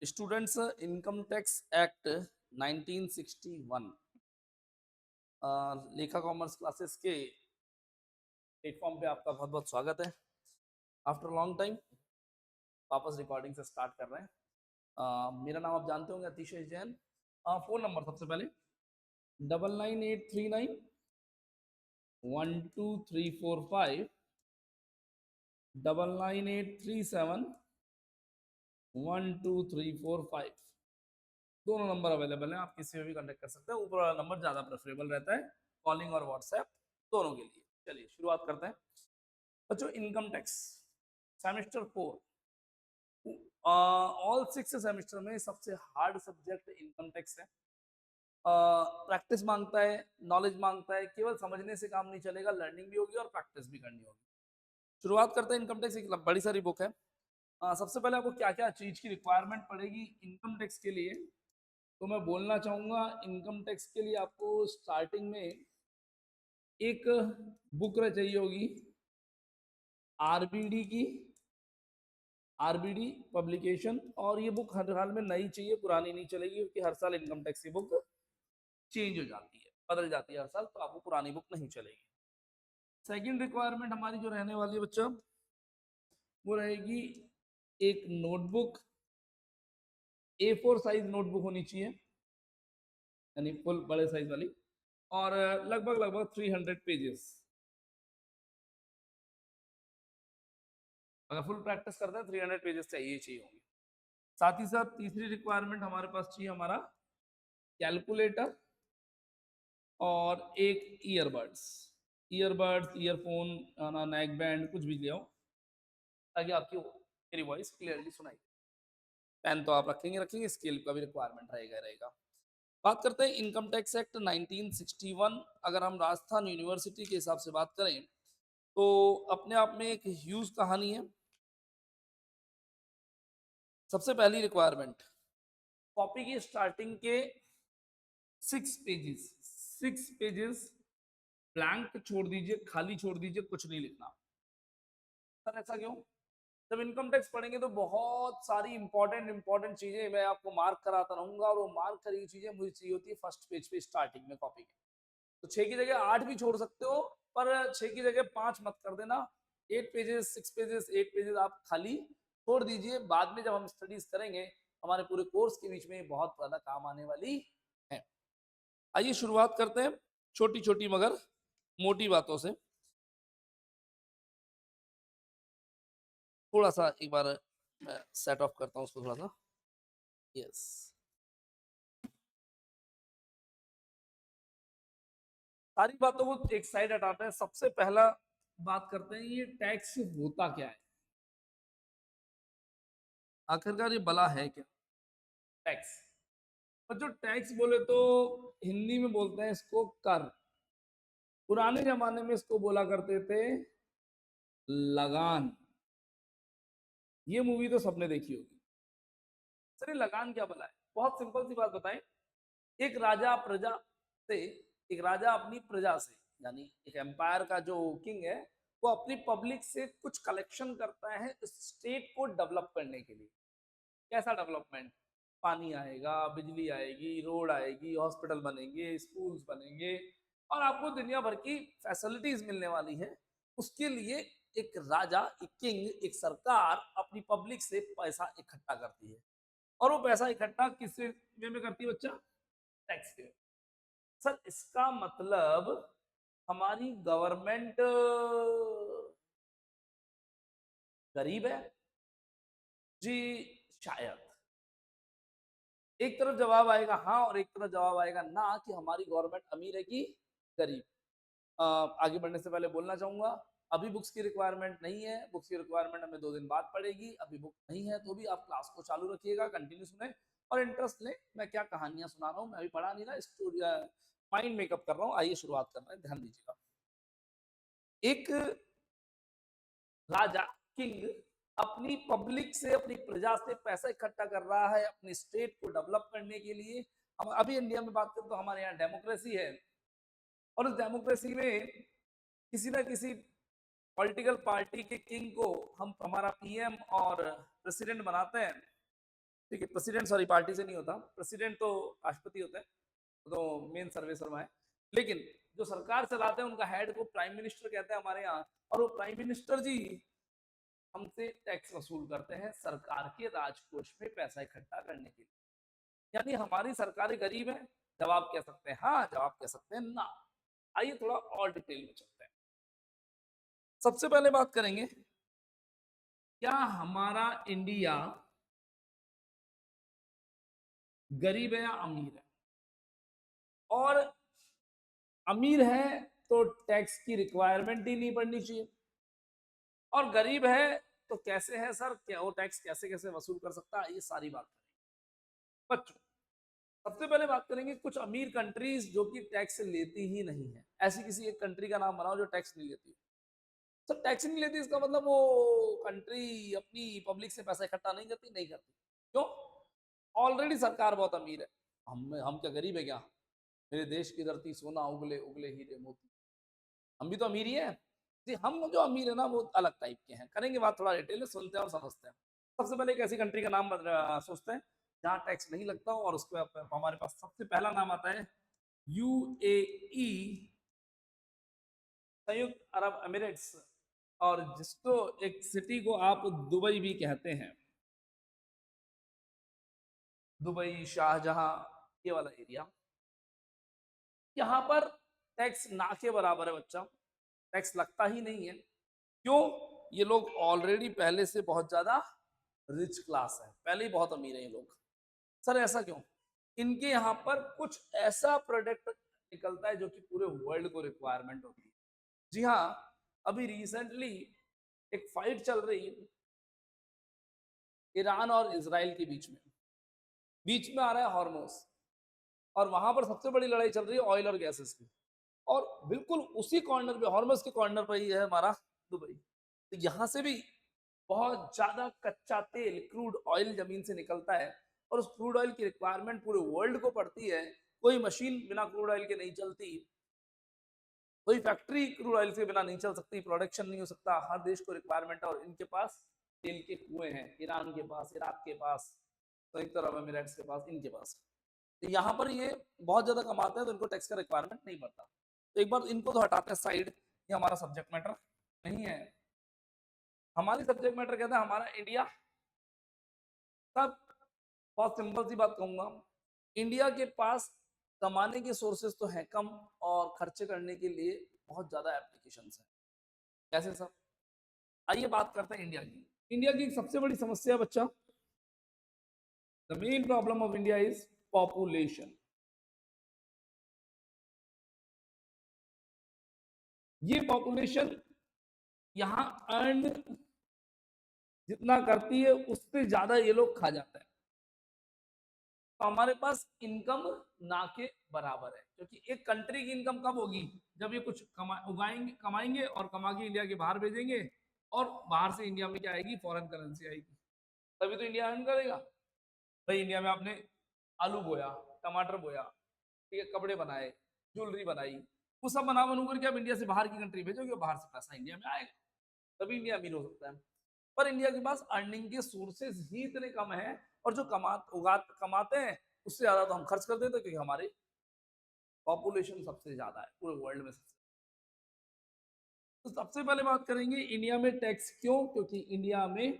Students, income tax act 1961 लेखा commerce classes के platform पे आपका बहुत बहुत स्वागत है। आफ्टर लॉन्ग टाइम वापस रिकॉर्डिंग से स्टार्ट कर रहे हैं। मेरा नाम आप जानते होंगे, अतिशय जैन। फोन नंबर सबसे पहले 9983912345, 9983712345। दोनों नंबर अवेलेबल हैं, आप किसी में भी कांटेक्ट कर सकते हैं। ऊपर वाला नंबर ज़्यादा प्रेफरेबल रहता है कॉलिंग और व्हाट्सएप दोनों के लिए। चलिए शुरुआत करते हैं बच्चों। Income tax semester 4, all 6 semester में सबसे हार्ड सब्जेक्ट इनकम टैक्स है। प्रैक्टिस मांगता है, नॉलेज मांगता है। केवल समझने से काम नहीं चलेगा, लर्निंग भी होगी और प्रैक्टिस भी करनी होगी। शुरुआत करते हैं। इनकम टैक्स एक बड़ी सारी बुक है। सबसे पहले आपको क्या क्या चीज की रिक्वायरमेंट पड़ेगी इनकम टैक्स के लिए, तो मैं बोलना चाहूंगा इनकम टैक्स के लिए आपको स्टार्टिंग में एक बुक चाहिए होगी आरबीडी की, आरबीडी पब्लिकेशन। और ये बुक हर हाल में नई चाहिए, पुरानी नहीं चलेगी, क्योंकि हर साल इनकम टैक्स की बुक चेंज हो जाती है, बदल जाती है हर साल, तो आपको पुरानी बुक नहीं चलेगी। सेकंड रिक्वायरमेंट हमारी जो रहने वाली है बच्चा, वो रहेगी एक नोटबुक। A4 साइज नोटबुक होनी चाहिए, यानी फुल बड़े साइज वाली, और लगभग लगभग 300 पेजेस। अगर फुल प्रैक्टिस करते हैं 300 पेजेस चाहिए चाहिए होंगे। साथ ही साथ तीसरी रिक्वायरमेंट हमारे पास चाहिए हमारा कैलकुलेटर और एक earbuds. Earbuds, earphone, neck band, कुछ भी ले आओ ताकि आपकी मेरी वॉइस क्लियरली सुनाई दे। पेन तो आप रखेंगे रखेंगे, स्केल का भी रिक्वायरमेंट रहेगा रहेगा। बात करते हैं इनकम टैक्स एक्ट 1961। अगर हम राजस्थान यूनिवर्सिटी के हिसाब से बात करें तो अपने आप में एक ह्यूज कहानी है। सबसे पहली रिक्वायरमेंट, कॉपी की स्टार्टिंग के 6 पेजेस ब्लैंक छोड़ दीजिए, खाली छोड़ दीजिए, कुछ नहीं लिखना। सर ऐसा क्यों? जब इनकम टैक्स पढ़ेंगे तो बहुत सारी इंपॉर्टेंट चीजें मैं आपको मार्क कराता रहूंगा, और वो मार्क करी हुई चीजें मुझे चाहिए होती है फर्स्ट पेज पे स्टार्टिंग में कॉपी के। तो 6 की जगह 8 भी छोड़ सकते हो, पर 6 की जगह 5 मत कर देना। 8 पेजेस, 6 पेजेस, 8 पेजेस आप खाली छोड़ दीजिए। बाद में जब हम स्टडीज करेंगे, हमारे पूरे कोर्स के बीच में बहुत ज्यादा काम आने वाली है। आइए शुरुआत करते हैं छोटी छोटी मगर मोटी बातों से। थोड़ा सा एक बार मैं सेट ऑफ करता हूँ उसको थोड़ा सा। यस, सारी बातों को एक साइड हटाते हैं। सबसे पहला बात करते हैं, ये टैक्स होता क्या है, आखिरकार ये बला है क्या टैक्स। और जो टैक्स बोले तो हिंदी में बोलते हैं इसको कर। पुराने जमाने में इसको बोला करते थे लगान। ये मूवी तो सबने देखी होगी। सर ये लगान क्या बला है? बहुत सिंपल सी बात बताएं। एक राजा प्रजा से, एक राजा अपनी प्रजा से, यानी एक एम्पायर का जो किंग है, वो अपनी पब्लिक से कुछ कलेक्शन करता है स्टेट को डेवलप करने के लिए। कैसा डेवलपमेंट? पानी आएगा, बिजली आएगी, रोड आएगी, हॉस्पिटल बनेंगे, स्कूल्स बनेंगे, और आपको दुनिया भर की फैसिलिटीज मिलने वाली है। उसके लिए एक राजा, एक किंग, एक सरकार अपनी पब्लिक से पैसा इकट्ठा करती है। और वो पैसा इकट्ठा किस वे में करती है बच्चा? टैक्स के। सर इसका मतलब हमारी गवर्नमेंट गरीब है जी? शायद। एक तरफ जवाब आएगा हाँ, और एक तरफ जवाब आएगा ना, कि हमारी गवर्नमेंट अमीर है कि गरीब। आगे बढ़ने से पहले बोलना चाहूंगा, अभी बुक्स की रिक्वायरमेंट नहीं है। बुक्स की रिक्वायरमेंट हमें 2 दिन बाद पड़ेगी। अभी बुक नहीं है तो भी आप क्लास को चालू रखिएगा, कंटिन्यू सुने और इंटरेस्ट ले। मैं क्या कहानियां सुना रहा हूँ, मैं अभी पढ़ा नहीं रहा, स्टोरी माइंड मेकअप कर रहा हूँ। आइए शुरुआत कर रहे हैं, ध्यान दीजिएगा। एक राजा, किंग, अपनी पब्लिक से, अपनी प्रजा से पैसा इकट्ठा कर रहा है अपनी स्टेट को डेवलप करने के लिए। हम अभी इंडिया में बात करें तो हमारे यहाँ डेमोक्रेसी है, और उस डेमोक्रेसी में किसी ना किसी पॉलिटिकल पार्टी के किंग को हम हमारा पीएम और प्रेसिडेंट बनाते हैं। ठीक है, प्रेसिडेंट सॉरी पार्टी से नहीं होता, प्रेसिडेंट तो राष्ट्रपति होता है, तो मेन सर्वेसर्वा है। लेकिन जो सरकार चलाते हैं उनका हेड को प्राइम मिनिस्टर कहते हैं हमारे यहाँ, और वो प्राइम मिनिस्टर जी हमसे टैक्स वसूल करते हैं सरकार के राजकोष में पैसा इकट्ठा करने के लिए। यानी हमारी सरकारें गरीब है? जवाब कह सकते हैं हाँ, जवाब कह सकते हैं ना। आइए थोड़ा और डिटेल में चलते हैं। सबसे पहले बात करेंगे, क्या हमारा इंडिया गरीब है या अमीर है? और अमीर है तो टैक्स की रिक्वायरमेंट ही नहीं पड़नी चाहिए, और गरीब है तो कैसे है सर, क्या वो टैक्स कैसे कैसे वसूल कर सकता है, ये सारी बात करेंगे बच्चों। सबसे पहले बात करेंगे कुछ अमीर कंट्रीज जो कि टैक्स लेती ही नहीं है। ऐसी किसी एक कंट्री का नाम बनाओ जो टैक्स नहीं लेती। सर टैक्स नहीं लेती इसका मतलब वो कंट्री अपनी पब्लिक से पैसा इकट्ठा नहीं करती? नहीं करती। क्यों? ऑलरेडी सरकार बहुत अमीर है। हम क्या गरीब है क्या? मेरे देश की धरती सोना उगले उगले हीरे मोती, हम भी तो अमीर ही है जी। हम जो अमीर है ना वो अलग टाइप के हैं। करेंगे बात थोड़ा डिटेल में, सुनते हैं और समझते हैं। सबसे पहले एक ऐसी कंट्री का नाम सोचते हैं जहाँ टैक्स नहीं लगता हो, और उसके हमारे पास सबसे पहला नाम आता है यूएई, संयुक्त अरब अमीरात। और जिसको एक सिटी को आप दुबई भी कहते हैं, दुबई, शाहजहां, ये वाला एरिया, यहाँ पर टैक्स ना के बराबर है बच्चा, टैक्स लगता ही नहीं है। क्यों? ये लोग ऑलरेडी पहले से बहुत ज्यादा रिच क्लास है, पहले ही बहुत अमीर है ये लोग। सर ऐसा क्यों? इनके यहाँ पर कुछ ऐसा प्रोडक्ट निकलता है जो कि पूरे वर्ल्ड को रिक्वायरमेंट होती है। जी हाँ, अभी रिसेंटली एक फाइट चल रही है ईरान और इसराइल के बीच में, बीच में आ रहा है हॉर्मोस, और वहां पर सबसे बड़ी लड़ाई चल रही है ऑयल और गैसेस की। और बिल्कुल उसी कॉर्नर पे, हॉर्मस के कॉर्नर पर ही है हमारा दुबई। तो यहाँ से भी बहुत ज्यादा कच्चा तेल, क्रूड ऑयल जमीन से निकलता है, और उस क्रूड ऑयल की रिक्वायरमेंट पूरे वर्ल्ड को पड़ती है। कोई मशीन बिना क्रूड ऑयल के नहीं चलती, कोई फैक्ट्री क्रूड ऑयल से बिना नहीं चल सकती, प्रोडक्शन नहीं हो सकता। हर देश को रिक्वायरमेंट है, और इनके पास तेल के कुएं हैं, ईरान के पास, इराक के पास, संयुक्त अरब अमीरात के पास, इनके पास। तो यहाँ पर ये बहुत ज्यादा कमाते हैं, तो इनको टैक्स का रिक्वायरमेंट नहीं पड़ता। तो एक बार इनको तो हटाते हैं साइड, ये हमारा सब्जेक्ट मैटर नहीं है। हमारी सब्जेक्ट मैटर कहता है हमारा इंडिया। सब बहुत सिंपल सी बात कहूंगा, इंडिया के पास कमाने के सोर्सेज तो हैं कम, और खर्चे करने के लिए बहुत ज्यादा एप्लीकेशंस हैं। कैसे सब? आइए बात करते हैं इंडिया की। इंडिया की एक सबसे बड़ी समस्या है बच्चा, the main problem of India is population. ये पॉपुलेशन यहाँ अर्न जितना करती है उससे ज्यादा ये लोग खा जाता है। तो हमारे पास इनकम ना के बराबर है, क्योंकि एक कंट्री की इनकम कब होगी? जब ये कुछ उगाएंगे, कमाएंगे और कमा के इंडिया के बाहर भेजेंगे, और बाहर से इंडिया में क्या आएगी? फॉरेन करेंसी आएगी, तभी तो इंडिया अर्न करेगा। भाई इंडिया में आपने आलू बोया, टमाटर बोया, ठीक है, कपड़े बनाए, ज्वेलरी बनाई, वो सब बना बनू करके आप इंडिया से बाहर की कंट्री भेजोगे, बाहर से पैसा इंडिया में आएगा, तभी इंडिया अमीर हो सकता है। पर इंडिया के पास अर्निंग के सोर्सेज ही इतने कम है, और जो कमाते हैं उससे ज्यादा तो हम खर्च कर देते हैं, क्योंकि हमारी पॉपुलेशन सबसे ज्यादा है पूरे वर्ल्ड में सबसे। तो सबसे पहले बात करेंगे इंडिया में टैक्स क्यों? क्योंकि इंडिया में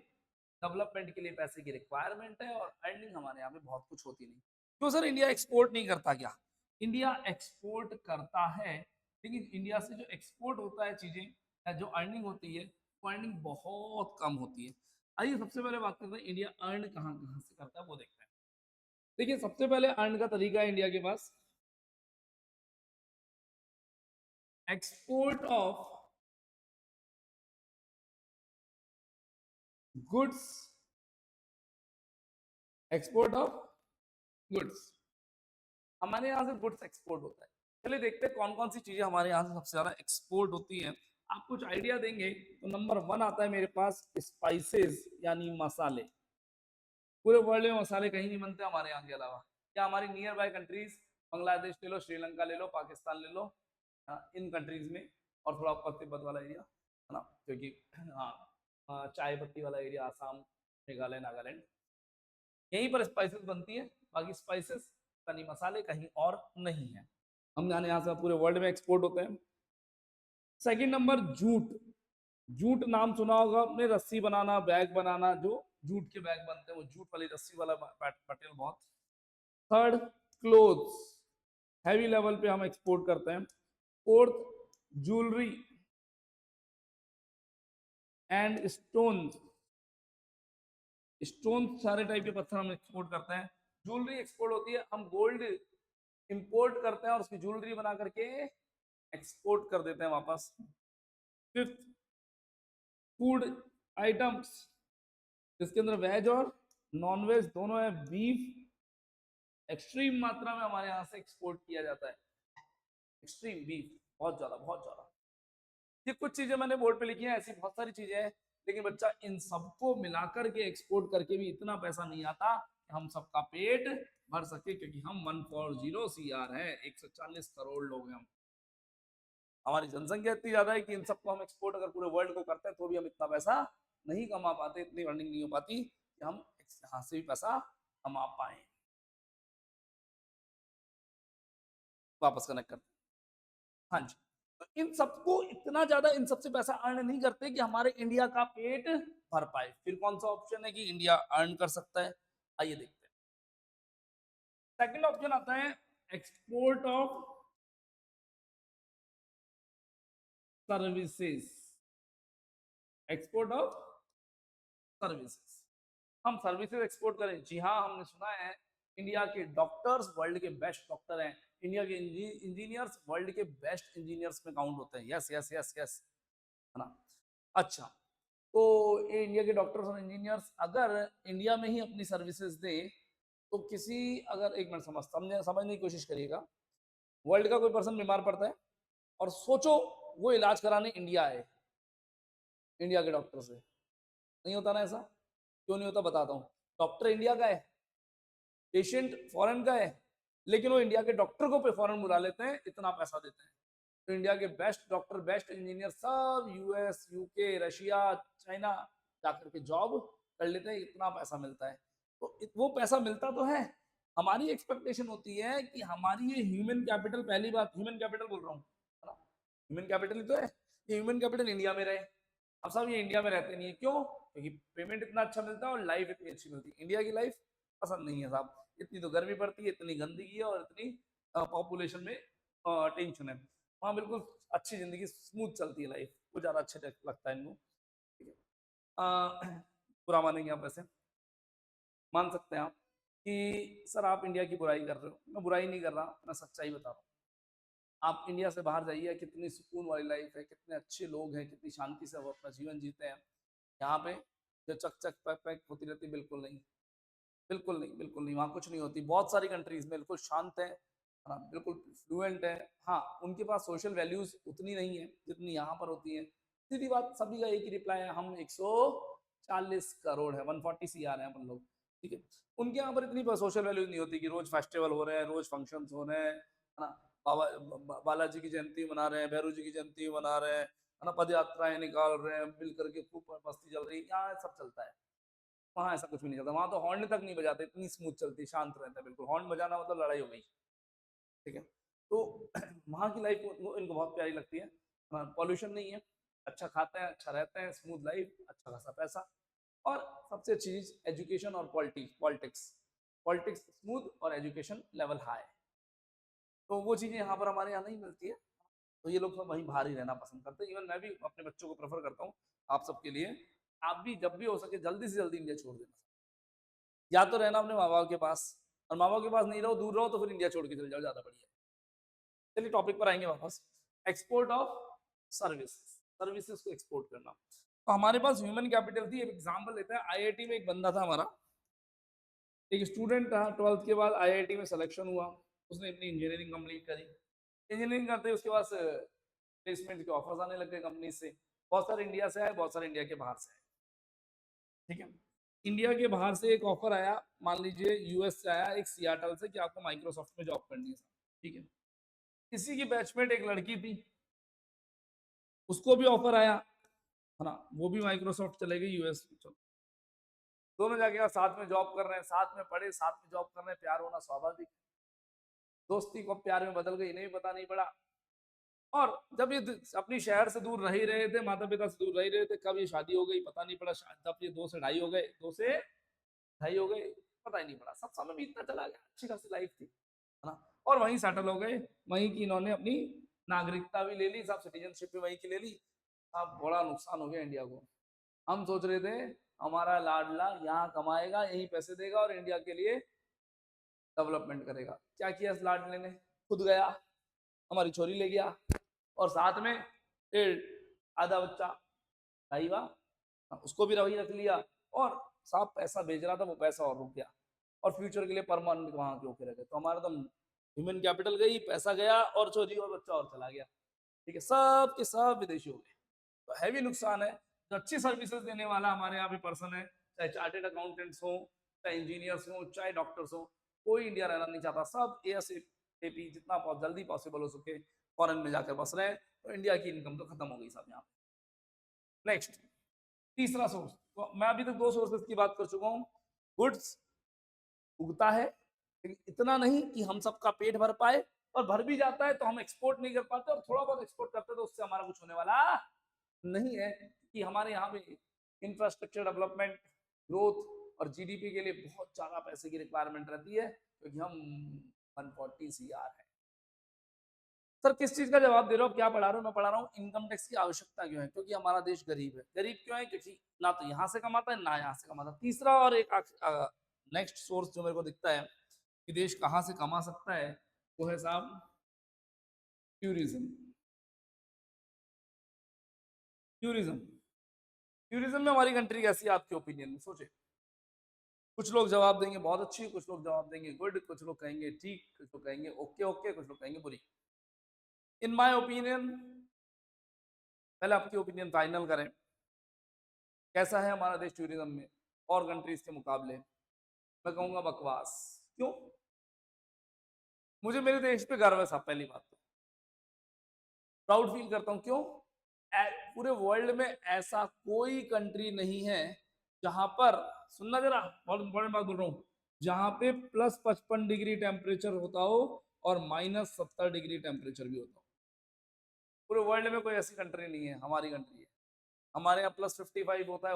डेवलपमेंट के लिए पैसे की रिक्वायरमेंट है, और अर्निंग हमारे यहाँ पे बहुत कुछ होती नहीं। क्यों सर इंडिया एक्सपोर्ट नहीं करता क्या? इंडिया एक्सपोर्ट करता है, लेकिन इंडिया से जो एक्सपोर्ट होता है चीजें, या जो अर्निंग होती है, वो अर्निंग बहुत कम होती है। आइए सबसे पहले बात करते हैं इंडिया अर्न कहाँ कहाँ से करता है, वो देखते हैं। देखिए सबसे पहले अर्न का तरीका है इंडिया के पास, export of goods, export of goods. हमारे यहाँ से गुड्स एक्सपोर्ट होता है। चलिए देखते हैं कौन कौन सी चीजें हमारे यहाँ से सबसे ज्यादा एक्सपोर्ट होती हैं। आप कुछ आइडिया देंगे तो नंबर 1 आता है मेरे पास स्पाइसेस, यानी मसाले। पूरे वर्ल्ड में मसाले कहीं नहीं बनते हमारे यहाँ के अलावा। क्या हमारी नियर बाय कंट्रीज, बांग्लादेश ले लो, श्रीलंका ले लो, पाकिस्तान ले लो, इन कंट्रीज में, और थोड़ा ऊपर तिब्बत वाला एरिया है ना, क्योंकि हाँ चाय पत्ती वाला एरिया, आसाम, मेघालय, नागालैंड, यहीं पर स्पाइसेस बनती है, बाकी स्पाइसेस यानी मसाले कहीं और नहीं है। हम जाने यहाँ से पूरे वर्ल्ड में एक्सपोर्ट होते हैं। Second number jute. जूट नाम सुना होगा आपने, रस्सी बनाना, बैग बनाना, जो जूट के बैग बनते हैं वो जूट वाली रस्सी वाला मटेरियल बहुत। थर्ड क्लोथ्स, हैवी लेवल पे हम एक्सपोर्ट करते हैं। Fourth jewellery and stone, stone सारे टाइप के पत्थर हम एक्सपोर्ट करते हैं। ज्वेलरी एक्सपोर्ट होती है, हम गोल्ड इंपोर्ट करते हैं और उसकी ज्वेलरी बना करके एक्सपोर्ट कर देते हैं वापस। फिफ्थ फूड आइटम्स, जिसके अंदर वेज और नॉन वेज दोनों है। बीफ एक्सट्रीम मात्रा में हमारे यहाँ से एक्सपोर्ट किया जाता है, एक्सट्रीम बीफ, बहुत ज्यादा बहुत ज्यादा। ये कुछ चीजें मैंने बोर्ड पे लिखी हैं, ऐसी बहुत सारी चीजें हैं, लेकिन बच्चा इन सबको मिलाकर के एक्सपोर्ट करके भी इतना पैसा नहीं आता कि हम सबका पेट भर सके, क्योंकि हम 140 CR है, 140 करोड़ लोग हैं हम। हमारी जनसंख्या इतनी ज्यादा है कि इन सबको हम एक्सपोर्ट अगर पूरे वर्ल्ड को करते हैं तो भी हम इतना पैसा नहीं कमा पाते, इतनी अर्निंग नहीं हो पाती कि हम यहाँ से भी पैसा कमा पाए। वापस कनेक्ट करते हैं। हाँ जी, तो इन सबको इतना ज्यादा इन सबसे पैसा अर्न नहीं करते कि हमारे इंडिया का पेट भर पाए। फिर कौन सा ऑप्शन है कि इंडिया अर्न कर सकता है, आइए देखते हैं। सेकंड ऑप्शन आता है export of services. Export of services, हम सर्विसेज एक्सपोर्ट करें। जी हाँ, हमने सुना है इंडिया के डॉक्टर्स वर्ल्ड के बेस्ट डॉक्टर हैं, इंडिया के इंजीनियर्स वर्ल्ड के बेस्ट इंजीनियर्स में काउंट होते हैं। यस यस यस यस, है ना। अच्छा, तो ये इंडिया के डॉक्टर्स और इंजीनियर्स अगर इंडिया में ही अपनी सर्विसेज दे तो किसी, अगर एक मिनट समझने की कोशिश करिएगा। वर्ल्ड का कोई पर्सन बीमार पड़ता है और सोचो वो इलाज कराने इंडिया आए, इंडिया के डॉक्टर से, नहीं होता ना ऐसा? क्यों नहीं होता बताता हूँ। डॉक्टर इंडिया का है, पेशेंट फॉरेन का है, लेकिन वो इंडिया के डॉक्टर को फॉरेन बुला लेते हैं, इतना पैसा देते हैं। तो इंडिया के बेस्ट डॉक्टर, बेस्ट इंजीनियर सब यूएस, यूके, रशिया, चाइना जाकर के जॉब कर लेते हैं, इतना पैसा मिलता है। तो वो पैसा मिलता तो है, हमारी एक्सपेक्टेशन होती है कि हमारी ये ह्यूमन कैपिटल, पहली बात ह्यूमन कैपिटल बोल रहा हूँ, है ना, ह्यूमन कैपिटल ही तो है, ये ह्यूमन कैपिटल इंडिया में रहे। अब सब ये इंडिया में रहते नहीं है, क्यों? क्योंकि पेमेंट इतना अच्छा मिलता है और लाइफ इतनी अच्छी मिलती है। इंडिया की लाइफ पसंद नहीं है साहब, इतनी तो गर्मी पड़ती है, इतनी गंदगी है और इतनी पॉपुलेशन में टेंशन है। वहाँ बिल्कुल अच्छी जिंदगी, स्मूथ चलती है लाइफ, वो ज़्यादा अच्छे लगता है इनको। ठीक है, बुरा मानेंगे आप, वैसे मान सकते हैं आप कि सर आप इंडिया की बुराई कर रहे हो। मैं बुराई नहीं कर रहा, मैं सच्चाई बता रहा हूँ। आप इंडिया से बाहर जाइए, कितनी सुकून वाली लाइफ है, कितने अच्छे लोग हैं, कितनी शांति से वो अपना जीवन जीते हैं। यहाँ पे जो चक चक पैक पैक होती रहती, बिल्कुल नहीं, बिल्कुल नहीं, बिल्कुल नहीं, वहाँ कुछ नहीं होती। बहुत सारी कंट्रीज में बिल्कुल शांत है, हाँ बिल्कुल फ्लुएंट है। हाँ, उनके पास सोशल वैल्यूज उतनी नहीं है जितनी यहाँ पर होती है। सीधी बात, सभी का एक ही रिप्लाई है, हम 140 करोड़ है, 140 CR है अपन लोग। ठीक है, उनके यहाँ पर इतनी सोशल वैल्यूज नहीं होती कि रोज फेस्टिवल हो रहे हैं, रोज फंक्शन हो रहे हैं, है ना, बालाजी की जयंती मना रहे हैं, भैरू जी की जयंती मना रहे हैं, है ना, पद यात्राएं निकाल रहे हैं, मिल करके खूब मस्ती चल रही है, यहाँ सब चलता है। वहाँ ऐसा कुछ भी नहीं चलता, वहाँ तो हॉर्न तक नहीं बजाते, इतनी स्मूथ चलती, शांत रहता है बिल्कुल। हॉर्न बजाना मतलब लड़ाई हो गई। ठीक है, तो वहाँ की लाइफ इनको बहुत प्यारी लगती है। पॉल्यूशन नहीं है, अच्छा खाते हैं, अच्छा रहते हैं, स्मूथ लाइफ, अच्छा खासा पैसा, और सबसे अच्छी चीज एजुकेशन और पॉलिटिक्स। पॉलिटिक्स स्मूथ और एजुकेशन लेवल हाई। तो वो चीजें यहाँ पर हमारे यहाँ नहीं मिलती है, तो ये लोग सब वहीं बाहर ही रहना पसंद करते हैं। इवन मैं भी अपने बच्चों को प्रेफर करता हूँ, आप सबके लिए, आप भी जब भी हो सके जल्दी से जल्दी इंडिया छोड़ देना। या तो रहना अपने माँ बाप के पास, और माँ बाप के पास नहीं रहो, दूर रहो, तो फिर इंडिया छोड़ के चले जाओ, ज्यादा बढ़िया। चलिए टॉपिक पर आएंगे वापस। एक्सपोर्ट ऑफ सर्विस, सर्विसेज को एक्सपोर्ट करना। तो हमारे पास ह्यूमन कैपिटल थी। एक एग्जांपल लेते हैं, आईआईटी में एक बंदा था हमारा, एक स्टूडेंट था, 12th के बाद आईआईटी में सिलेक्शन हुआ, उसने अपनी इंजीनियरिंग कंप्लीट करी। इंजीनियरिंग करते उसके पास प्लेसमेंट के ऑफर्स आने लग गए कंपनी से। बहुत सारे इंडिया से आए, बहुत सारे इंडिया के बाहर से आए। ठीक है, इंडिया के बाहर से एक ऑफर आया, मान लीजिए यूएस से आया, एक सियाटल से, कि आपको माइक्रोसॉफ्ट में जॉब करनी है। ठीक है, किसी की बैचमेट एक लड़की थी, उसको भी ऑफर आया, है ना, वो भी माइक्रोसॉफ्ट चले गई यूएस। दोनों जाके साथ में जॉब कर रहे हैं, साथ में पढ़े, साथ में जॉब कर रहे हैं, प्यार होना स्वाभाविक। दोस्ती को प्यार में बदल गई, नहीं पता नहीं पड़ा। और जब ये अपनी शहर से दूर रह ही रहे थे, माता पिता से दूर रह ही रहे थे, कब ये शादी हो गई पता नहीं पड़ा। जब ये 2 से ढाई हो गए, 2 से ढाई हो गए, पता ही नहीं पड़ा, सब समय बीतता चला गया, अच्छी खासी लाइफ थी, है ना। और वहीं सेटल हो गए, वहीं की इन्होंने अपनी नागरिकता भी ले ली, सब सिटीजनशिप भी वहीं की ले ली। अब बड़ा नुकसान हो गया इंडिया को। हम सोच रहे थे हमारा लाडला यहाँ कमाएगा, यहीं पैसे देगा और इंडिया के लिए डेवलपमेंट करेगा। क्या किया इस लाडले ने, खुद गया, हमारी छोरी ले गया, और साथ में आधा बच्चा भाई वाह उसको भी रवही रख लिया, और साफ पैसा भेज रहा था, वो पैसा और रुक गया, और फ्यूचर के लिए परमानेंट वहां के होके रह गए। तो हमारा तो ह्यूमन कैपिटल गई, पैसा गया, और चोरी और बच्चा और चला गया। ठीक है, सब के सब विदेशी हो गए। तो हैवी नुकसान है। जो अच्छी सर्विसेज देने वाला हमारे यहाँ पे पर्सन है, चाहे चार्टेड अकाउंटेंट्स हो, चाहे इंजीनियर्स हो, चाहे डॉक्टर्स हो, कोई इंडिया रहना नहीं चाहता। सब एएसएपी जितना जल्दी पॉसिबल हो सके फॉरेन में जाकर बस रहे हैं। तो इंडिया की इनकम तो खत्म हो गई सब यहाँ पे। नेक्स्ट, तीसरा सोर्स, तो मैं अभी तक 2 सोर्सेस की बात कर चुका हूँ। गुड्स उगता है, लेकिन इतना नहीं कि हम सबका पेट भर पाए, और भर भी जाता है तो हम एक्सपोर्ट नहीं कर पाते, और थोड़ा बहुत एक्सपोर्ट करते तो उससे हमारा कुछ होने वाला नहीं है। कि हमारे यहाँ पे इंफ्रास्ट्रक्चर डेवलपमेंट, ग्रोथ और जीडीपी के लिए बहुत ज्यादा पैसे की रिक्वायरमेंट रहती है, क्योंकि हम 140 सीआर है। सर किस चीज का जवाब दे रहे हो, क्या पढ़ा रहे हो? मैं पढ़ा रहा हूँ इनकम टैक्स की आवश्यकता क्यों है, क्योंकि हमारा देश गरीब है। गरीब क्यों है? क्योंकि ना तो यहाँ से कमाता है, ना यहाँ से कमाता है। तीसरा और एक नेक्स्ट सोर्स जो मेरे को दिखता है कि देश कहाँ से कमा सकता है, वो है साहब टूरिज्म। टूरिज्म टूरिज्म में हमारी कंट्री कैसी है आपके ओपिनियन में, सोचे। कुछ लोग जवाब देंगे बहुत अच्छी, कुछ लोग जवाब देंगे गुड, कुछ लोग कहेंगे ठीक, कुछ लोग कहेंगे ओके ओके, कुछ लोग कहेंगे बुरी। इन माय ओपिनियन, पहले आपकी ओपिनियन फाइनल करें, कैसा है हमारा देश टूरिज्म में और कंट्रीज के मुकाबले? मैं कहूंगा बकवास। क्यों? मुझे मेरे देश पे गर्व है साहब, पहली बात तो प्राउड फील करता हूं। क्यों? पूरे वर्ल्ड में ऐसा कोई कंट्री नहीं है जहां पर, सुनना जरा, बहुत इंपॉर्टेंट बात बोल रहा हूं, जहां पे +55 डिग्री टेम्परेचर होता हो और -70 डिग्री टेम्परेचर भी होता हो। पूरे वर्ल्ड में कोई ऐसी कंट्री नहीं है, हमारी कंट्री है। हमारे यहाँ +55 होता है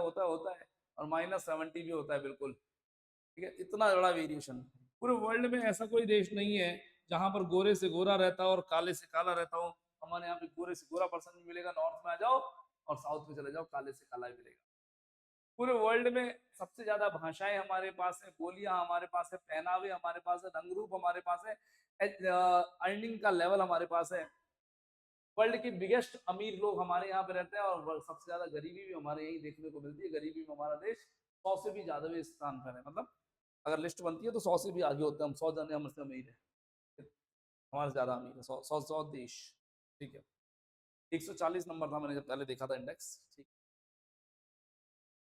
और -70 भी होता है, बिल्कुल। ठीक है, इतना बड़ा वेरिएशन। पूरे वर्ल्ड में ऐसा कोई देश नहीं है जहां पर गोरे से गोरा रहता हो और काले से काला रहता हो। हमारे यहाँ पे गोरे से गोरा पर्सन भी मिलेगा, नॉर्थ में आ जाओ और साउथ में चले जाओ, काले से काला भी मिलेगा। पूरे वर्ल्ड में सबसे ज्यादा भाषाएं हमारे पास है, बोलियां हमारे पास है, पहनावे हमारे पास है, रंग रूप हमारे पास है, अर्निंग का लेवल हमारे पास है। वर्ल्ड के बिगेस्ट अमीर लोग हमारे यहाँ पे रहते हैं, और सबसे ज्यादा गरीबी भी हमारे यही देखने को मिलती है। गरीबी में हमारा देश 100 से भी ज्यादा भी स्थान पर है। मतलब अगर लिस्ट बनती है तो 100 से भी आगे होते हैं हम। 100 जने हमसे अमीर है, हमारे ज्यादा अमीर है 100 देश। ठीक है, 140 नंबर था मैंने जब पहले देखा था इंडेक्स। ठीक,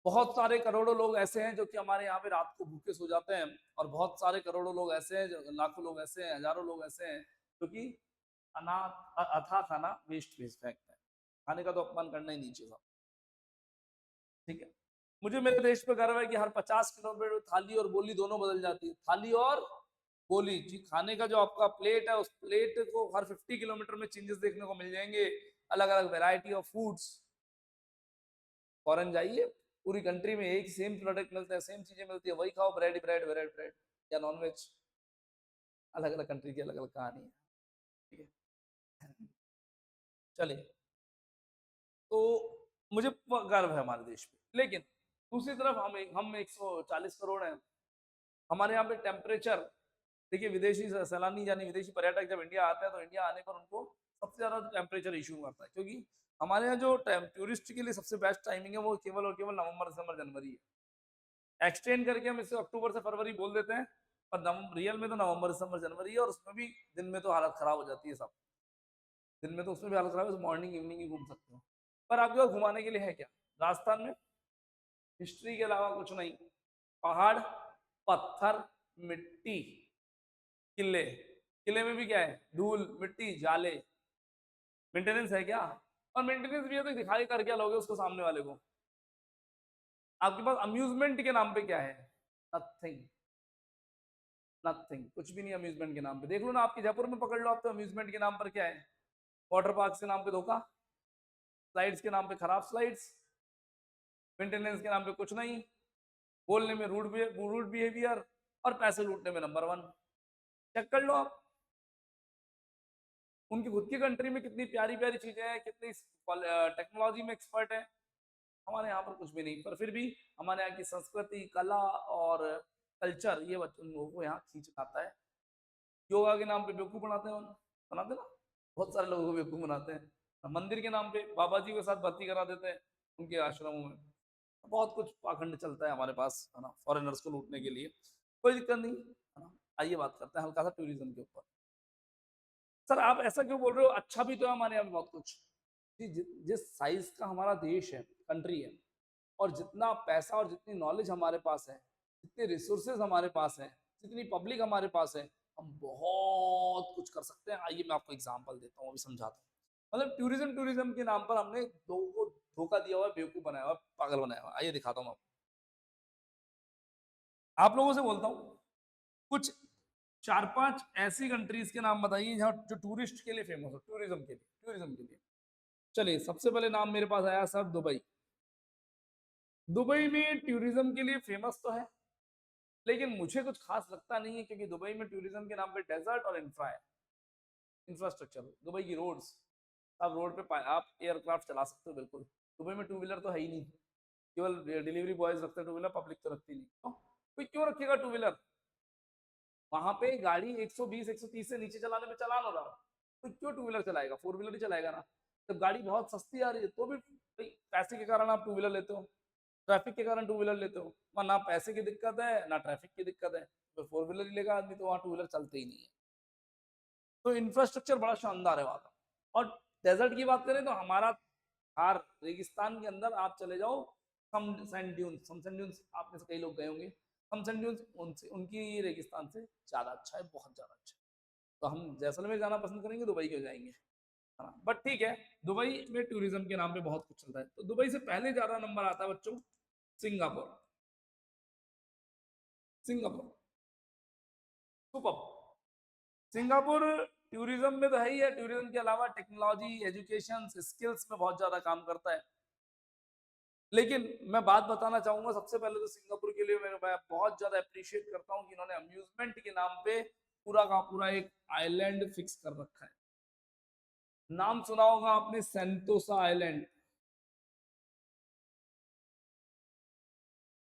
बहुत सारे करोड़ों लोग ऐसे हैं जो कि हमारे यहाँ पे रात को भूखे सो जाते हैं, और बहुत सारे करोड़ों लोग ऐसे हैं, लाखों लोग ऐसे हैं, हजारों लोग ऐसे हैं जो कि अथा खाना वेस्ट वेस्ट फेंकते हैं। खाने का तो अपमान करना ही नहीं चाहिए। ठीक है, मुझे मेरे देश पे गर्व है कि हर 50 किलोमीटर थाली और बोली दोनों बदल जाती है। थाली और बोली जी, खाने का जो आपका प्लेट है, उस प्लेट को हर 50 किलोमीटर में चेंजेस देखने को मिल जाएंगे, अलग अलग वेराइटी ऑफ फूड्स। फॉरेन जाइए, पूरी कंट्री में एक सेम प्रोडक्ट मिलता है, सेम चीजें मिलती है, वही खाओ, ब्रेड ब्रेड ब्रेड ब्रेड या नॉनवेज। अलग अलग कंट्री की अलग अलग कहानी है। ठीक है, चलिए, तो मुझे गर्व है हमारे देश पे। लेकिन दूसरी तरफ हम 140 करोड़ हैं। हमारे यहाँ पे टेम्परेचर देखिए, विदेशी सैलानी यानी विदेशी पर्यटक जब इंडिया आते हैं तो इंडिया आने पर उनको सबसे ज्यादा टेम्परेचर इशू करता है, क्योंकि हमारे यहाँ जो टूरिस्ट के लिए सबसे बेस्ट टाइमिंग है वो केवल और केवल नवंबर दिसंबर जनवरी है। एक्सटेंड करके हम इसे अक्टूबर से फरवरी बोल देते हैं, पर रियल में तो नवंबर दिसंबर जनवरी है, और उसमें भी दिन में तो हालत खराब हो जाती है सब। दिन में तो उसमें भी हालत खराब है, मॉर्निंग इवनिंग ही घूम सकते हो। पर आपके पास घुमाने के लिए है क्या राजस्थान में? हिस्ट्री के अलावा कुछ नहीं। पहाड़, पत्थर, मिट्टी, किले। किले में भी क्या है? धूल मिट्टी जाले। मेंटेनेंस है क्या? और मेंटेनेंस भी है तो दिखाई कर क्या लोगे उसको सामने वाले को? आपके पास अम्यूजमेंट के नाम पे क्या है? नथिंग, नथिंग, कुछ भी नहीं अम्यूजमेंट के नाम पे। देख लो ना, आपके जयपुर में पकड़ लो आप, तो अम्यूजमेंट के नाम पर क्या है? वाटर पार्क के नाम पे धोखा, स्लाइड्स के नाम पे खराब स्लाइड्स, मेंटेनेंस के नाम पे कुछ नहीं, बोलने में रूड बिहेवियर, और पैसे लूटने में नंबर वन। चेक कर लो आप, उनकी खुद की कंट्री में कितनी प्यारी प्यारी चीजें हैं, कितनी टेक्नोलॉजी में एक्सपर्ट है। हमारे यहाँ पर कुछ भी नहीं, पर फिर भी हमारे यहाँ की संस्कृति, कला और कल्चर ये उन लोगों को यहाँ खींच लाता है। योगा के नाम पे बेवकूफ बनाते हैं, बनाते ना, बहुत सारे लोगों को बेवकूफ बनाते हैं। मंदिर के नाम पे बाबा जी के साथ भर्ती करा देते हैं उनके आश्रमों में। बहुत कुछ पाखंड चलता है हमारे पास, है ना, फॉरेनर्स को लूटने के लिए। कोई दिक्कत नहीं, है ना। आइए बात करते हैं हल्का सा टूरिज्म के ऊपर। सर आप ऐसा क्यों बोल रहे हो? अच्छा भी तो है हमारे यहाँ बहुत कुछ। जिस साइज का हमारा देश है, कंट्री है, और जितना पैसा और जितनी नॉलेज हमारे पास है, जितने रिसोर्सेज हमारे पास है, जितनी पब्लिक हमारे पास है, हम बहुत कुछ कर सकते हैं। आइए मैं आपको एग्जांपल देता हूँ, अभी समझाता हूँ। मतलब टूरिज्म टूरिज्म के नाम पर हमने लोगों को धोखा दिया हुआ है, बेवकूफ बनाया हुआ है, पागल बनाया हुआ है। आइए दिखाता हूँ आपको। आप लोगों से बोलता हूँ, कुछ 4-5 ऐसी कंट्रीज के नाम बताइए जहाँ जो टूरिस्ट के लिए फेमस हो, टूरिज्म के लिए। चलिए सबसे पहले नाम मेरे पास आया सर, दुबई। दुबई में टूरिज्म के लिए फेमस तो है, लेकिन मुझे कुछ खास लगता नहीं है, क्योंकि दुबई में टूरिज्म के नाम पे डेजर्ट और इंफ्रा है, इंफ्रास्ट्रक्चर। दुबई की रोड्स, आप रोड पे आप एयरक्राफ्ट चला सकते हो बिल्कुल। दुबई में टू व्हीलर तो है ही नहीं, केवल डिलीवरी बॉयज रखते हैं टू व्हीलर, पब्लिक तो रखती नहीं। कोई क्यों रखेगा टू व्हीलर? वहां पे गाड़ी 120 130 से नीचे चलाने में चालान हो रहा है, तो क्यों टू व्हीलर चलाएगा? फोर व्हीलर ही चलाएगा ना। जब गाड़ी बहुत सस्ती आ रही है तो भी पैसे के कारण आप टू व्हीलर लेते हो, ट्रैफिक के कारण टू व्हीलर लेते हो। वहां ना पैसे की दिक्कत है ना ट्रैफिक की दिक्कत है, तो फोर व्हीलर ही लेगा आदमी, तो वहां टू व्हीलर चलते ही नहीं है। तो इंफ्रास्ट्रक्चर बड़ा शानदार है वहां का। और डेजर्ट की बात करें तो हमारा थार रेगिस्तान के अंदर आप चले जाओ, सम सैंड ड्यून्स आप में से कई लोग गए होंगे। सम सैंड ड्यून्स उनसे, उनकी रेगिस्तान से ज्यादा अच्छा है, बहुत ज्यादा अच्छा है। तो हम जैसलमेर जाना पसंद करेंगे, दुबई क्यों जाएंगे, है ना। बट ठीक है, दुबई में टूरिज्म के नाम पे बहुत कुछ चलता है। तो दुबई से पहले ज्यादा नंबर आता है बच्चों, Singapore. Singapore super. Singapore tourism में तो है ही है, टूरिज्म के अलावा टेक्नोलॉजी, एजुकेशन, स्किल्स में बहुत ज्यादा काम करता है। लेकिन मैं बात बताना चाहूंगा, सबसे पहले तो सिंगापुर के लिए मैं बहुत ज्यादा अप्रिशिएट करता हूँ कि इन्होंने अम्यूजमेंट के नाम पे पूरा का पूरा एक आइलैंड फिक्स कर रखा है। नाम सुना होगा आपने, सेंटोसा आइलैंड।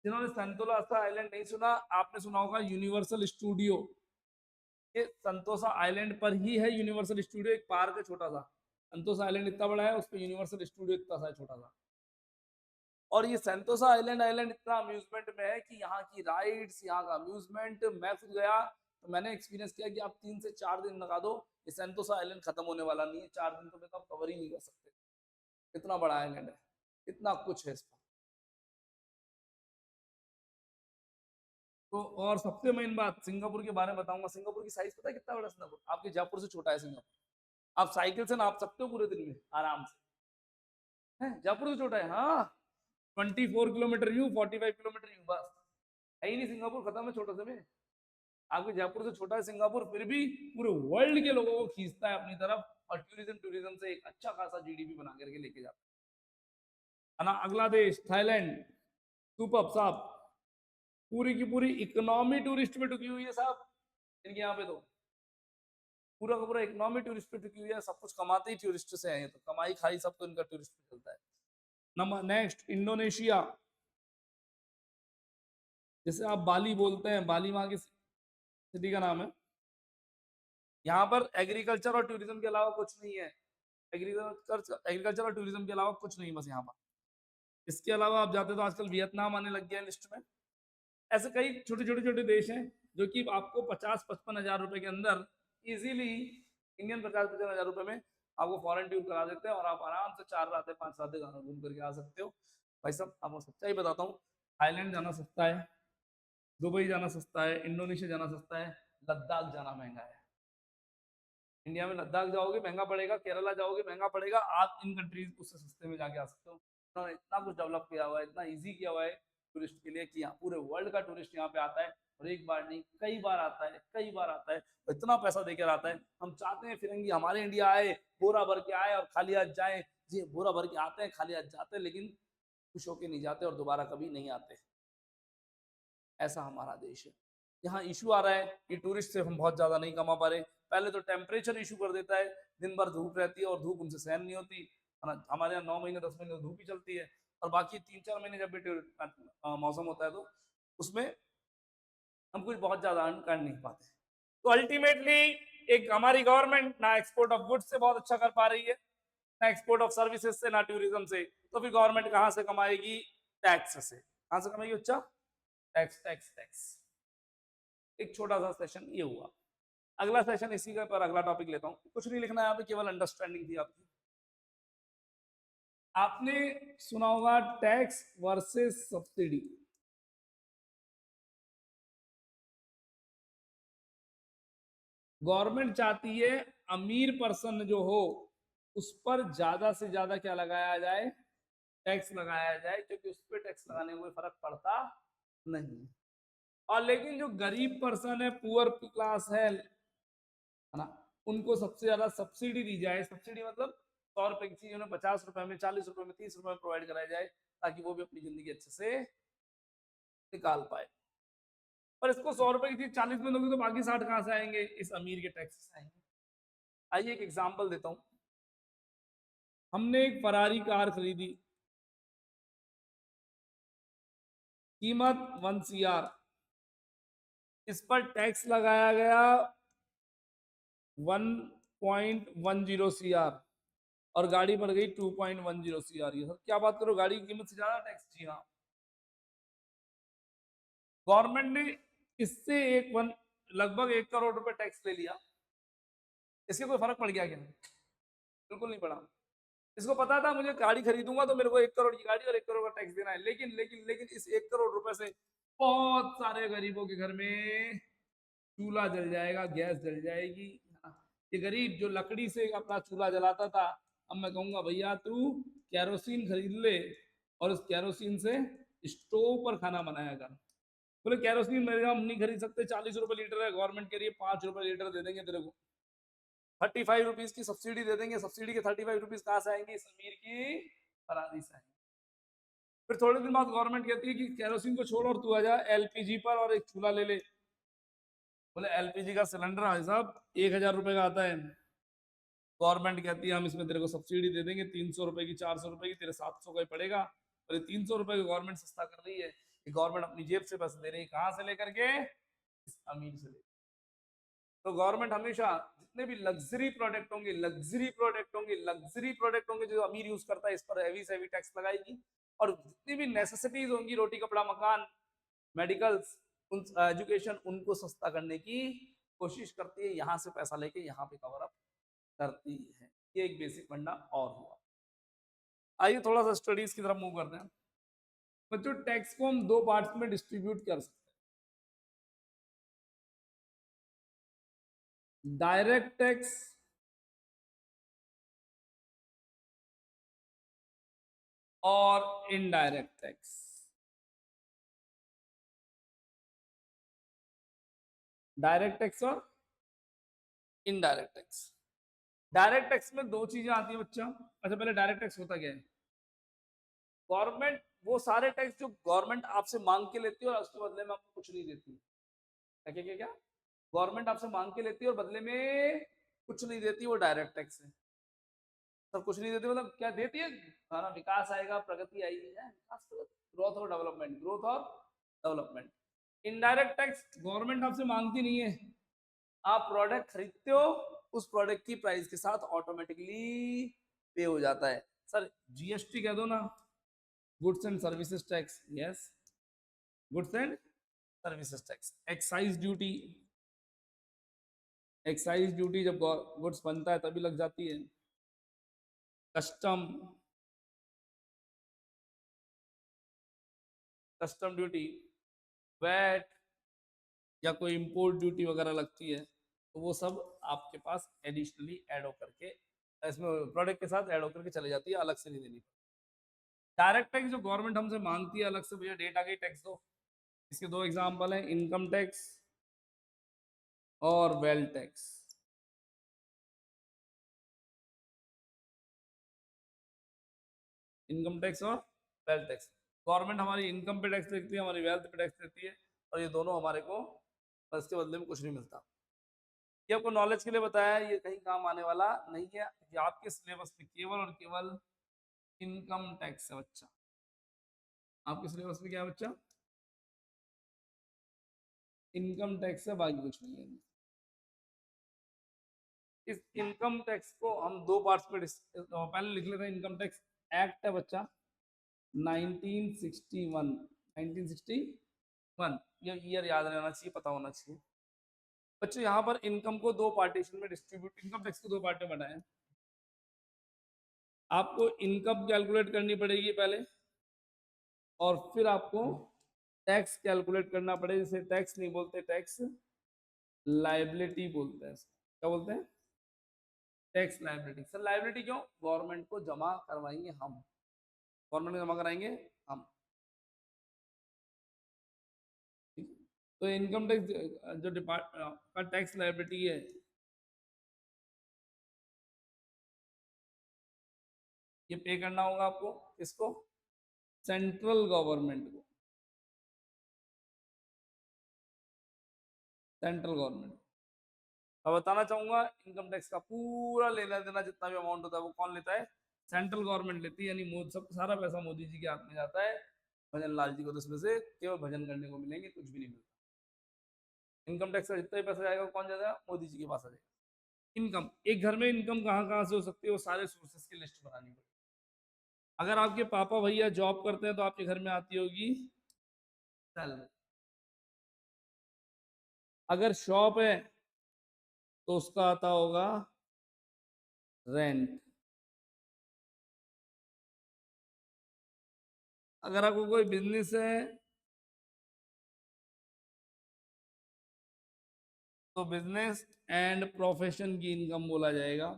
जिन्होंने सेंटोसा आइलैंड नहीं सुना, आपने सुना होगा यूनिवर्सल स्टूडियो। ये संतोषा आइलैंड पर ही है यूनिवर्सल स्टूडियो, एक पार्क है छोटा सा। संतोषा आइलैंड इतना बड़ा है, उस पर यूनिवर्सल स्टूडियो इतना सा छोटा सा। और ये सेंटोसा आइलैंड आइलैंड इतना अम्यूजमेंट में है कि यहाँ की राइड्स, यहाँ का अम्यूजमेंट, मैं खुद गया तो मैंने एक्सपीरियंस किया कि आप 3 से 4 दिन लगा दो, ये सेंटोसा आइलैंड खत्म होने वाला नहीं है। 4 दिन तो मैं तो कवर ही नहीं कर सकते, इतना बड़ा आइलैंड है, इतना कुछ है इसमें। तो और सबसे मेन बात सिंगापुर के बारे में बताऊंगा। सिंगापुर की साइज पता है कितना बड़ा? सिंगापुर आपके जयपुर से छोटा है सिंगापुर। आप साइकिल से नाप सकते हो पूरे दिन में आराम से, है जयपुर से छोटा है। हाँ, 24 किलोमीटर यू, 45 किलोमीटर यू, बस। है ही नहीं, सिंगापुर खत्म है छोटे से में। आपके जयपुर से छोटा है सिंगापुर, फिर भी पूरे वर्ल्ड के लोगों को खींचता है अपनी तरफ, और टूरिज्म टूरिज्म से एक अच्छा खासा जीडीपी बना करके लेके जाता है ना। अगला देश थाईलैंड, सुपर साहब, पूरी की पूरी इकोनॉमी टूरिस्ट पे टुकी हुई है साहब इनके यहाँ पे। तो पूरा का पूरा इकोनॉमी टूरिस्ट पे टिकी हुई है, सब कुछ कमाते ही टूरिस्ट से है, तो कमाई खाई सब तो इनका टूरिस्ट पे चलता है। Number next, Indonesia. जैसे आप बाली बोलते हैं, बाली वहां की सिटी का नाम है। यहाँ पर एग्रीकल्चर और टूरिज्म के अलावा कुछ नहीं है। एग्रीकल्चर और टूरिज्म के अलावा कुछ नहीं बस यहाँ पर। इसके अलावा आप जाते तो आजकल वियतनाम आने लग गया है लिस्ट में। ऐसे कई छोटे छोटे छोटे देश हैं जो कि आपको 50-55 हजार रुपए के अंदर इजीली, इंडियन 50-55 हजार रुपए में आपको फॉरेन टूर करा देते हैं, और आप आराम से 4 रातें 5 रातें घूम करके आ सकते हो। भाई साहब आपको सच्चाई बताता हूँ, थाईलैंड जाना सस्ता है, दुबई जाना सस्ता है, इंडोनेशिया जाना सस्ता है, लद्दाख जाना महंगा है। इंडिया में लद्दाख जाओगे महंगा पड़ेगा, केरला जाओगे महंगा पड़ेगा, आप इन कंट्रीज उससे सस्ते में जाके आ सकते हो। उन्होंने इतना कुछ डेवलप किया हुआ है, इतना ईजी किया हुआ है टूरिस्ट के लिए कि यहाँ पूरे वर्ल्ड का टूरिस्ट यहाँ पे आता है, और एक बार नहीं कई बार आता है, कई बार आता है, इतना पैसा देकर आता है। हम चाहते हैं फिरंगी हमारे इंडिया आए, बोरा भर के आए और खाली हाथ जाए। जी, बोरा भर के आते हैं, खाली हाथ जाते हैं, लेकिन खुश होके नहीं जाते और दोबारा कभी नहीं आते। ऐसा हमारा देश है। यहाँ इशू आ रहा है कि टूरिस्ट से हम बहुत ज्यादा नहीं कमा पा रहे। पहले तो टेम्परेचर इशू कर देता है, दिन भर धूप रहती है और धूप उनसे सहन नहीं होती है ना। हमारे यहाँ 9 महीने 10 महीने तो धूप ही चलती है, और बाकी 3-4 महीने जब भी मौसम होता है तो उसमें हम कुछ बहुत ज्यादा अर्न कर नहीं पाते। तो अल्टीमेटली एक हमारी गवर्नमेंट ना एक्सपोर्ट ऑफ गुड्स से बहुत अच्छा कर पा रही है, ना एक्सपोर्ट ऑफ सर्विसेज से, ना टूरिज्म से। तो फिर गवर्नमेंट कहाँ से कमाएगी? टैक्स से। कहाँ से कमाएगी बच्चा? Tax tax tax. एक छोटा सा सेशन ये हुआ। अगला सेशन इसी का पर अगला टॉपिक लेता हूँ। कुछ नहीं लिखना है यहाँ पे, केवल अंडरस्टैंडिंग थी आपकी। आपने सुना होगा टैक्स वर्सेस सब्सिडी। गवर्नमेंट चाहती है अमीर पर्सन जो हो उस पर ज्यादा से ज्यादा क्या लगाया जाए? टैक्स लगाया जाए, क्योंकि उस पर टैक्स लगाने में कोई फर्क पड़ता नहीं। और लेकिन जो गरीब पर्सन है, पुअर क्लास है ना, उनको सबसे ज्यादा सब्सिडी दी जाए। सब्सिडी मतलब 100 रुपए की चीज उन्हें 50 रुपए में, 40 रुपए में, 30 रुपए में प्रोवाइड कराई जाए, ताकि वो भी अपनी जिंदगी अच्छे से निकाल पाए। पर इसको 100 रुपए की चीज 40 में दोगे तो बाकी 60 कहाँ से आएंगे? इस अमीर के टैक्स से आएंगे। आइए एक एग्जाम्पल देता हूं। हमने एक फरारी कार खरीदी, कीमत 1 CR, इस पर टैक्स लगाया गया 1.10 CR, और गाड़ी बढ़ गई 2.10 CR। ये सर क्या बात करो, गाड़ी की कीमत से ज्यादा टैक्स? जी हाँ। गवर्नमेंट ने इससे लगभग 1 करोड़ रुपए टैक्स ले लिया। इससे कोई फर्क पड़ गया क्या? बिल्कुल नहीं पड़ा। इसको पता था मुझे गाड़ी खरीदूंगा तो मेरे को 1 करोड़ की गाड़ी और 1 करोड़ का टैक्स देना है, लेकिन लेकिन लेकिन इस 1 करोड़ रुपए से बहुत सारे गरीबों के घर में चूल्हा जल जाएगा, गैस जल जाएगी। ये गरीब जो लकड़ी से अपना चूल्हा जलाता था, अब मैं कहूंगा भैया तू कैरोसिन खरीद ले और उस कैरोसिन से स्टोव पर खाना बनाया कर। बोले कैरोसिन मेरे हम नहीं खरीद सकते, 40 रुपए लीटर है, गवर्नमेंट कह रही है 5 रुपए लीटर दे देंगे तेरे को, 35 रुपीज की सब्सिडी दे देंगे। सब्सिडी के 35 रुपीज कहाँ से आएंगे? इस अमीर की फरारी से आएंगे। फिर थोड़े दिन बाद गवर्नमेंट कहती है कि कैरोसिन को छोड़ और तू आ जा एलपीजी पर और एक चूल्हा ले ले। बोले एलपीजी का सिलेंडर भाई साहब 1,000 रुपए का आता है। गवर्नमेंट कहती है हम इसमें तेरे को सब्सिडी दे देंगे 300 रुपए की, 400 रुपए की, तेरे 700 का ही पड़ेगा। और ये 300 रुपए की गवर्नमेंट सस्ता कर रही है, ये गवर्नमेंट अपनी जेब से पैसे दे रही है। कहाँ से लेकर के? इस अमीर से लेकर। तो गवर्नमेंट हमेशा जितने भी लग्जरी प्रोडक्ट होंगे, लग्जरी प्रोडक्ट होंगे, लग्जरी प्रोडक्ट होंगे जो अमीर यूज करता है, इस पर हैवी से हैवी टैक्स लगाएगी। और जितनी भी नेसेसिटीज होंगी, रोटी कपड़ा मकान, मेडिकल्स, एजुकेशन, उनको सस्ता करने की कोशिश करती है, यहाँ से पैसा लेके यहाँ पे कवर अप करती है। ये एक बेसिक फंडा और हुआ। आइए थोड़ा सा स्टडीज की तरफ मूव करते हैं। बच्चों टैक्स को हम 2 पार्ट्स में डिस्ट्रीब्यूट कर सकते हैं, डायरेक्ट टैक्स और इनडायरेक्ट टैक्स। डायरेक्ट टैक्स और इनडायरेक्ट टैक्स। डायरेक्ट टैक्स में 2 चीजें आती है बच्चा। अच्छा पहले डायरेक्ट टैक्स होता क्या है? गवर्नमेंट वो सारे टैक्स जो गवर्नमेंट आपसे मांग के लेती है और उसके बदले में आपको कुछ नहीं देती। क्या क्या क्या क्या? गवर्नमेंट आपसे मांग के लेती है और बदले में कुछ नहीं देती, वो डायरेक्ट टैक्स है। सब कुछ नहीं देती मतलब क्या देती है? हाँ ना, विकास आएगा, प्रगति आएगी, ग्रोथ और डेवलपमेंट, ग्रोथ और डेवलपमेंट। इनडायरेक्ट टैक्स गवर्नमेंट आपसे मांगती नहीं है, आप प्रोडक्ट खरीदते हो, उस प्रोडक्ट की प्राइस के साथ ऑटोमेटिकली पे हो जाता है। सर जीएसटी कह दो ना, goods and services tax. Yes, goods and services tax. Excise duty, excise duty जब गुड्स बनता है तभी लग जाती है। कस्टम, कस्टम ड्यूटी, वैट या कोई इंपोर्ट ड्यूटी वगैरह लगती है, तो वो सब आपके पास एडिशनली ऐड होकर के इसमें प्रोडक्ट के साथ ऐड होकर के चले जाती है, अलग से नहीं देनी। डायरेक्ट टैक्स जो गवर्नमेंट हमसे मांगती है अलग से, भैया डेट आ गई टैक्स दो, इसके दो एग्जाम्पल हैं, इनकम टैक्स और वेल्थ टैक्स। इनकम टैक्स और वेल्थ टैक्स, गवर्नमेंट हमारी इनकम पे टैक्स लेती है, हमारी वेल्थ पे टैक्स लेती है, और ये दोनों हमारे को, इसके बदले में कुछ नहीं मिलता। ये आपको नॉलेज के लिए बताया है, ये कहीं काम आने वाला नहीं है, कि आपके सिलेबस में केवल और केवल इनकम टैक्स है बच्चा। आपके सिलेबस में क्या है बच्चा? इनकम टैक्स है, बाकी कुछ नहीं है। इस इनकम टैक्स को हम दो पार्ट्स में पहले लिख लेते हैं। इनकम टैक्स एक्ट है बच्चा 1961, 1961, ये ईयर याद रहना चाहिए, पता होना चाहिए बच्चों। यहाँ पर इनकम को दो पार्टीशन में डिस्ट्रीब्यूट, इनकम टैक्स को दो पार्ट में बनाया। आपको इनकम कैलकुलेट करनी पड़ेगी पहले, और फिर आपको टैक्स कैलकुलेट करना पड़ेगा। जिसे टैक्स नहीं बोलते, टैक्स लाइबिलिटी बोलते हैं। क्या बोलते हैं? Tax liability. सर लाइबिलिटी क्यों? गवर्नमेंट को जमा करवाएंगे हम, गवर्नमेंट को जमा कराएंगे हम। तो इनकम टैक्स जो डिपार्ट का टैक्स लाइबिलिटी है, ये पे करना होगा आपको। किसको? सेंट्रल गवर्नमेंट को, सेंट्रल गवर्नमेंट। अब बताना चाहूंगा, इनकम टैक्स का पूरा लेना देना जितना भी अमाउंट होता है वो कौन लेता है? सेंट्रल गवर्नमेंट लेती है। यानी मोदी, सब सारा पैसा मोदी जी के हाथ में जाता है। भजन लाल जी को तो इसमें से केवल भजन करने को मिलेंगे, कुछ भी नहीं मिलता। इनकम टैक्स का जितना ही पैसा जाएगा कौन जाएगा? मोदी जी के पास आ जाएगा। इनकम, एक घर में इनकम कहाँ कहाँ से हो सकती है, वो सारे सोर्सेस की लिस्ट बनानी पड़ेगी। अगर आपके पापा भैया जॉब करते हैं तो आपके घर में आती होगी सैलरी। अगर शॉप है तो उसका आता होगा रेंट। अगर आपको कोई बिजनेस है तो बिजनेस एंड प्रोफेशन की इनकम बोला जाएगा।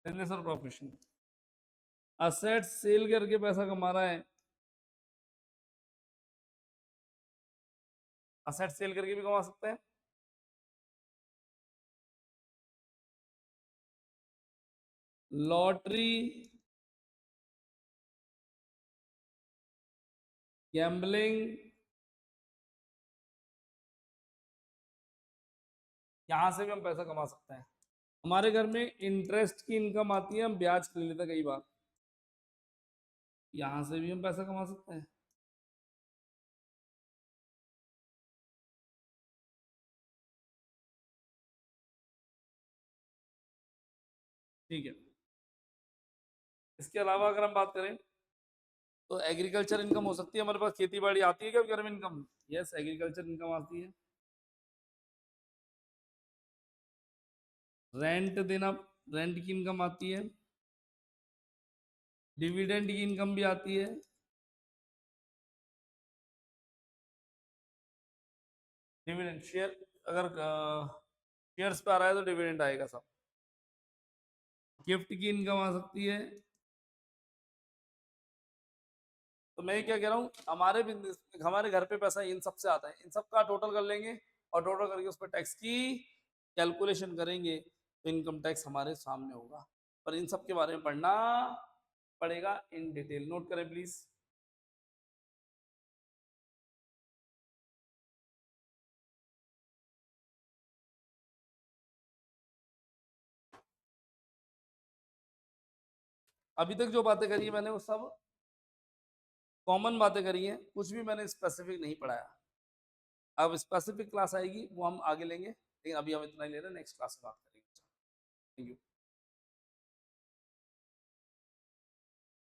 बिजनेस और प्रोफेशन। असेट सेल करके पैसा कमा रहा है, असेट सेल करके भी कमा सकते हैं। लॉटरी, गैम्बलिंग, यहां से भी हम पैसा कमा सकते हैं। हमारे घर में इंटरेस्ट की इनकम आती है, हम ब्याज ले लेते हैं कई बार, यहां से भी हम पैसा कमा सकते हैं। ठीक है। इसके अलावा अगर हम बात करें तो एग्रीकल्चर इनकम हो सकती है। हमारे पास खेती बाड़ी आती है क्या घर में इनकम? यस, एग्रीकल्चर इनकम आती है। रेंट देना, रेंट की इनकम आती है। डिविडेंड की इनकम भी आती है। डिविडेंड, शेयर, अगर शेयर्स पे आ रहा है तो डिविडेंड आएगा सब। गिफ्ट की इनकम आ सकती है। तो मैं क्या कह रहा हूँ, हमारे बिजनेस, हमारे घर पे पैसा इन सब से आता है, इन सब का टोटल कर लेंगे, और टोटल करके उस पर टैक्स की कैलकुलेशन करेंगे तो इनकम टैक्स हमारे सामने होगा। पर इन सब के बारे में पढ़ना पड़ेगा इन डिटेल। नोट करें प्लीज। अभी तक जो बातें करी है मैंने वो सब कॉमन बातें करी हैं, कुछ भी मैंने स्पेसिफिक नहीं पढ़ाया। अब स्पेसिफिक क्लास आएगी वो हम आगे लेंगे, लेकिन अभी हम इतना ही ले रहे हैं, नेक्स्ट क्लास में बात करेंगे। Thank you.